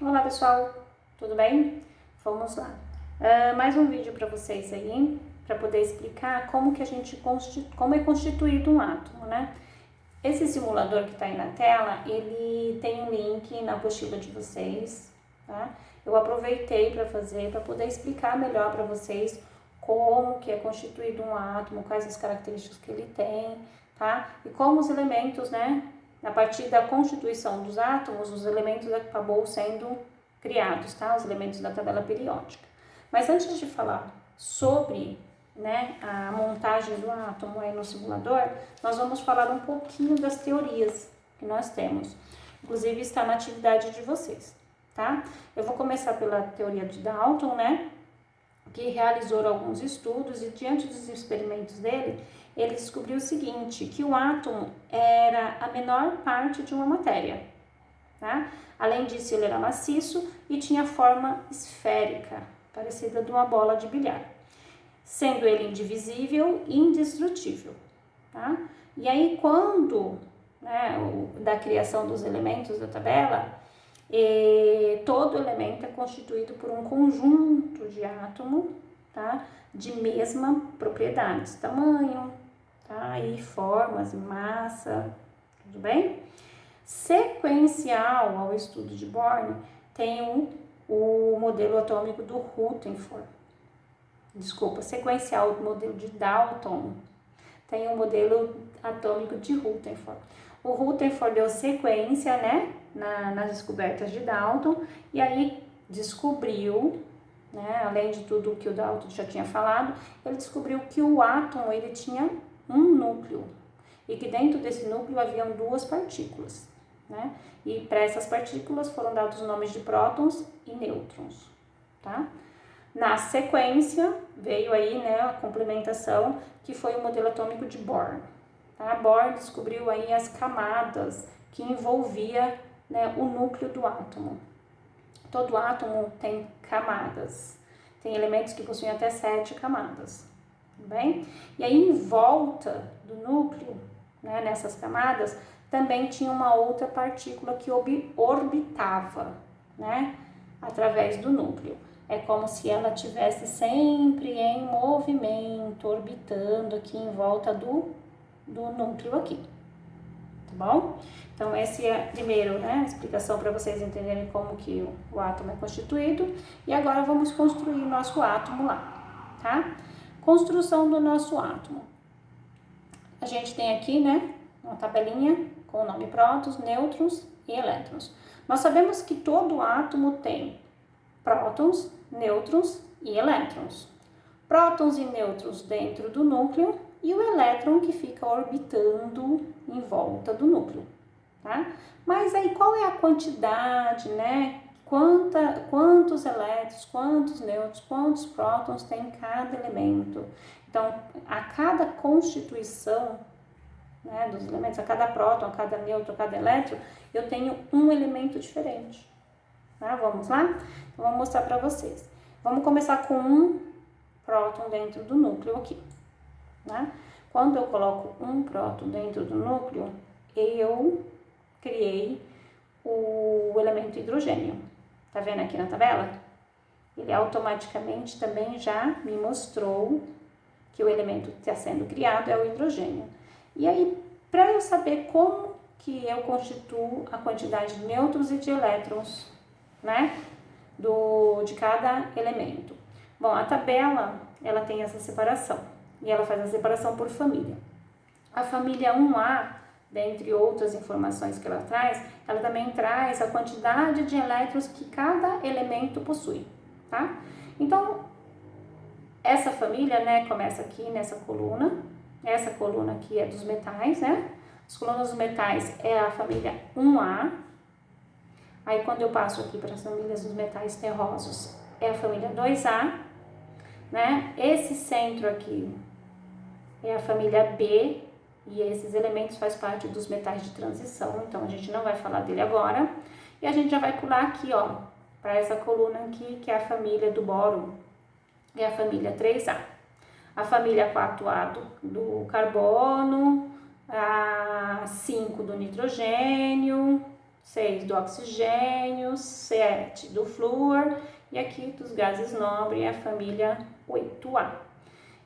Olá pessoal, tudo bem? Vamos lá. Mais um vídeo para vocês aí, para poder explicar como que a gente como é constituído um átomo, né? Esse simulador que está aí na tela, ele tem um link na apostila de vocês, tá? Eu aproveitei para fazer, para poder explicar melhor para vocês como que é constituído um átomo, quais as características que ele tem, tá? E como os elementos, né? A partir da constituição dos átomos, os elementos acabou sendo criados, tá? Os elementos da tabela periódica. Mas antes de falar sobre, né, a montagem do átomo aí no simulador, nós vamos falar um pouquinho das teorias que nós temos. Inclusive está na atividade de vocês, tá? Eu vou começar pela teoria de Dalton, né? Que realizou alguns estudos e diante dos experimentos dele, ele descobriu o seguinte, que o átomo era a menor parte de uma matéria, tá? Além disso, ele era maciço e tinha forma esférica, parecida de uma bola de bilhar, sendo ele indivisível e indestrutível, tá? E aí, quando, né, da criação dos elementos da tabela, todo elemento é constituído por um conjunto de átomos, tá? De mesma propriedades, tamanho, tá? E formas, massa, tudo bem? Sequencial ao estudo de Bohr tem o modelo atômico do Rutherford. Desculpa, sequencial ao modelo de Dalton tem o modelo atômico de Rutherford. O Rutherford deu sequência, né, nas descobertas de Dalton e aí descobriu, né, além de tudo que o Dalton já tinha falado, ele descobriu que o átomo ele tinha um núcleo e que dentro desse núcleo haviam duas partículas, né? E para essas partículas foram dados os nomes de prótons e nêutrons, tá? Na sequência veio aí, né, a complementação que foi o modelo atômico de Bohr. Tá? Bohr descobriu aí as camadas que envolvia, né, o núcleo do átomo. Todo átomo tem camadas, tem elementos que possuem até 7 camadas, tudo bem? E aí em volta do núcleo, né, nessas camadas, também tinha uma outra partícula que orbitava, né, através do núcleo. É como se ela tivesse sempre em movimento, orbitando aqui em volta do núcleo aqui, tá bom? Então, esse é primeiro, né, a explicação para vocês entenderem como que o átomo é constituído. E agora vamos construir o nosso átomo lá, tá? Construção do nosso átomo. A gente tem aqui, né, uma tabelinha com o nome prótons, nêutrons e elétrons. Nós sabemos que todo átomo tem prótons, nêutrons e elétrons. Prótons e nêutrons dentro do núcleo e o elétron que fica orbitando em volta do núcleo, tá? Mas aí qual é a quantidade, né? Quantos elétrons, quantos nêutrons, quantos prótons tem cada elemento? Então, a cada constituição, né, dos elementos, a cada próton, a cada nêutron, a cada elétron, eu tenho um elemento diferente. Tá? Vamos lá? Então, vou mostrar para vocês. Vamos começar com um próton dentro do núcleo aqui. Né? Quando eu coloco um próton dentro do núcleo, eu criei o elemento hidrogênio. Tá vendo aqui na tabela? Ele automaticamente também já me mostrou que o elemento que está sendo criado é o hidrogênio. E aí, para eu saber como que eu constituo a quantidade de nêutrons e de elétrons, né, de cada elemento. Bom, a tabela, ela tem essa separação, e ela faz a separação por família. A família 1A, dentre outras informações que ela traz, ela também traz a quantidade de elétrons que cada elemento possui, tá? Então, essa família, né, começa aqui nessa coluna. Essa coluna aqui é dos metais, né? As colunas dos metais é a família 1A. Aí, quando eu passo aqui para as famílias dos metais terrosos, é a família 2A, né? Esse centro aqui é a família B, e esses elementos fazem parte dos metais de transição, então a gente não vai falar dele agora. E a gente já vai pular aqui, ó, para essa coluna aqui, que é a família do bóron, é a família 3A. A família 4A do carbono, a 5 do nitrogênio, 6 do oxigênio, 7 do flúor e aqui dos gases nobres é a família 8A.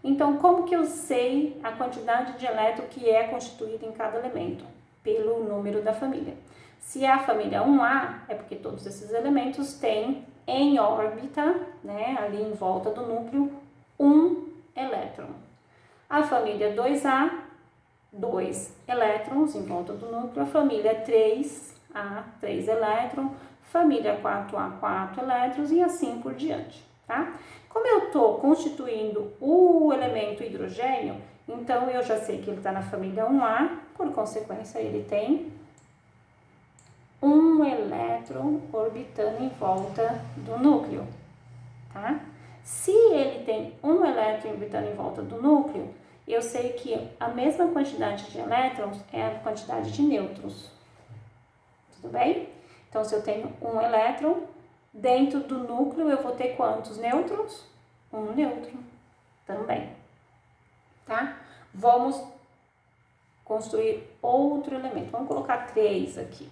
Então, como que eu sei a quantidade de elétron que é constituída em cada elemento? Pelo número da família. Se é a família 1A, é porque todos esses elementos têm em órbita, né, ali em volta do núcleo, um elétron. A família 2A, 2 elétrons em volta do núcleo. A família 3A, 3 elétrons. Família 4A, 4 elétrons e assim por diante, tá? Como eu estou constituindo o elemento hidrogênio, então eu já sei que ele está na família 1A, por consequência ele tem um elétron orbitando em volta do núcleo, tá? Se ele tem um elétron orbitando em volta do núcleo, eu sei que a mesma quantidade de elétrons é a quantidade de nêutrons, tudo bem? Então, se eu tenho um elétron, dentro do núcleo eu vou ter quantos nêutrons? Um nêutron também, tá? Vamos construir outro elemento, vamos colocar 3 aqui.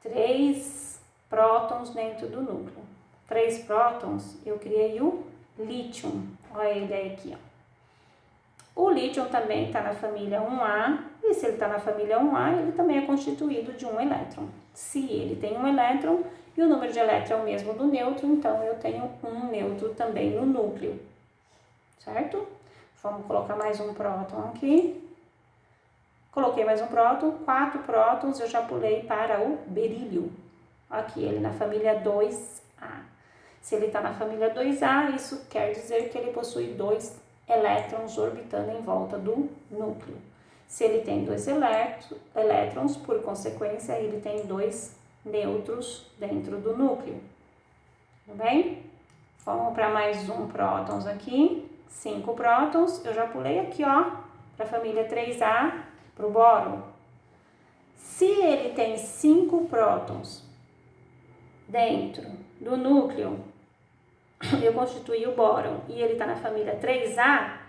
3 prótons dentro do núcleo. 3 prótons, eu criei o lítio. Olha a ideia aqui, ó. O lítio também está na família 1A, e se ele está na família 1A, ele também é constituído de um elétron. Se ele tem um elétron e o número de elétrons é o mesmo do nêutron, então eu tenho um nêutron também no núcleo, certo? Vamos colocar mais um próton aqui. Coloquei mais um próton, 4 prótons, eu já pulei para o berílio. Aqui, ele na família 2A. Se ele está na família 2A, isso quer dizer que ele possui 2 elétrons orbitando em volta do núcleo. Se ele tem 2 elétrons, por consequência, ele tem 2 nêutrons dentro do núcleo. Tudo bem? Vamos para mais um prótons aqui. 5 prótons, eu já pulei aqui, ó, para a família 3A, para o bóron. Se ele tem 5 prótons dentro do núcleo, eu constituí o bóron e ele está na família 3A,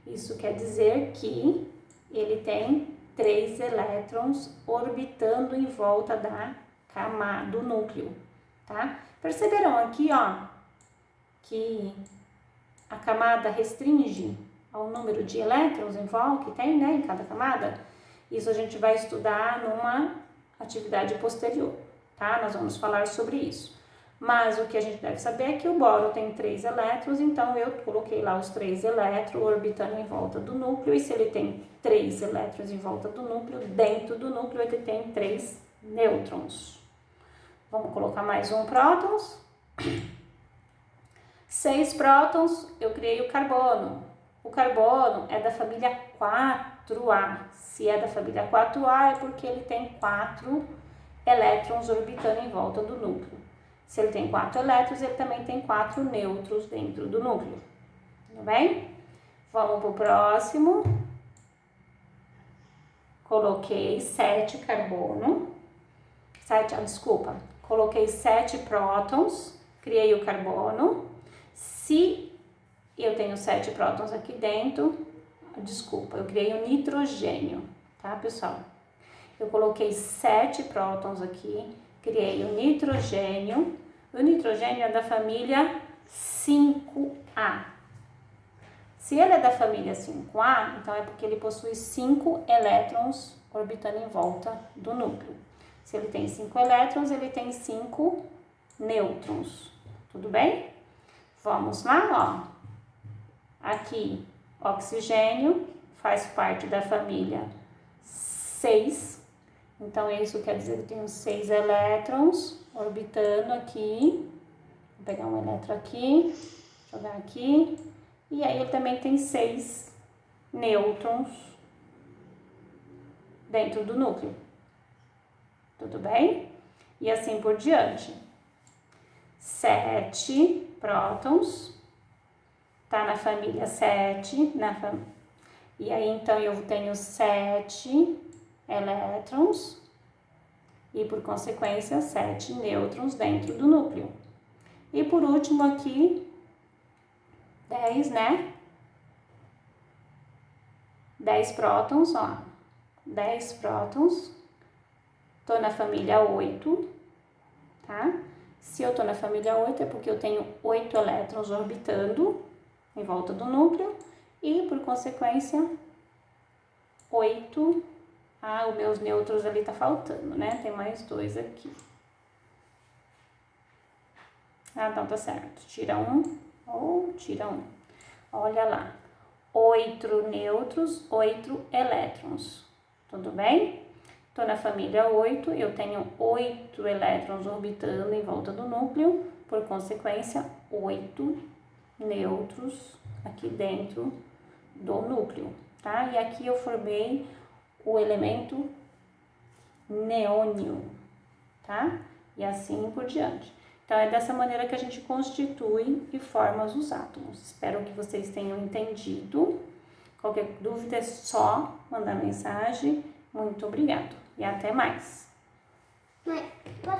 isso quer dizer que ele tem 3 elétrons orbitando em volta da camada do núcleo, tá? Perceberam aqui, ó, que a camada restringe ao número de elétrons em volta que tem, né, em cada camada? Isso a gente vai estudar numa atividade posterior, tá? Nós vamos falar sobre isso. Mas o que a gente deve saber é que o bóron tem 3 elétrons, então eu coloquei lá os 3 elétrons orbitando em volta do núcleo, e se ele tem 3 elétrons em volta do núcleo, dentro do núcleo ele tem 3 nêutrons. Vamos colocar mais um prótons. 6 prótons, eu criei o carbono. O carbono é da família 4A. Se é da família 4A, é porque ele tem 4 elétrons orbitando em volta do núcleo. Se ele tem 4 elétrons, ele também tem 4 nêutrons dentro do núcleo. Tudo bem? Vamos para o próximo. Coloquei 7 carbono. Coloquei 7 prótons, criei o carbono. Se eu tenho 7 prótons aqui dentro, eu criei o nitrogênio, tá, pessoal? Eu coloquei 7 prótons aqui, criei o nitrogênio. O nitrogênio é da família 5A. Se ele é da família 5A, então é porque ele possui 5 elétrons orbitando em volta do núcleo. Se ele tem 5 elétrons, ele tem 5 nêutrons. Tudo bem? Vamos lá, ó. Aqui, oxigênio faz parte da família 6. Então, isso quer dizer que eu tenho 6 elétrons orbitando aqui. Vou pegar um elétron aqui, jogar aqui. E aí, ele também tem 6 nêutrons dentro do núcleo. Tudo bem? E assim por diante. 7 prótons. Tá na família 7. E aí, então, eu tenho 7 elétrons e, por consequência, 7 nêutrons dentro do núcleo. E, por último, aqui, 10, né? 10 prótons, ó. 10 prótons. Tô na família 8, tá? Se eu tô na família 8 é porque eu tenho 8 elétrons orbitando em volta do núcleo e, por consequência, 8... Ah, os meus nêutrons ali tá faltando, né? Tem mais 2 aqui. Ah, então tá certo. Tira um, tira um. Olha lá. 8 nêutrons, 8 elétrons. Tudo bem? Tô na família 8, eu tenho 8 elétrons orbitando em volta do núcleo, por consequência, 8 nêutrons aqui dentro do núcleo, tá? E aqui eu formei o elemento neônio, tá? E assim por diante. Então, é dessa maneira que a gente constitui e forma os átomos. Espero que vocês tenham entendido. Qualquer dúvida é só mandar mensagem. Muito obrigado e até mais.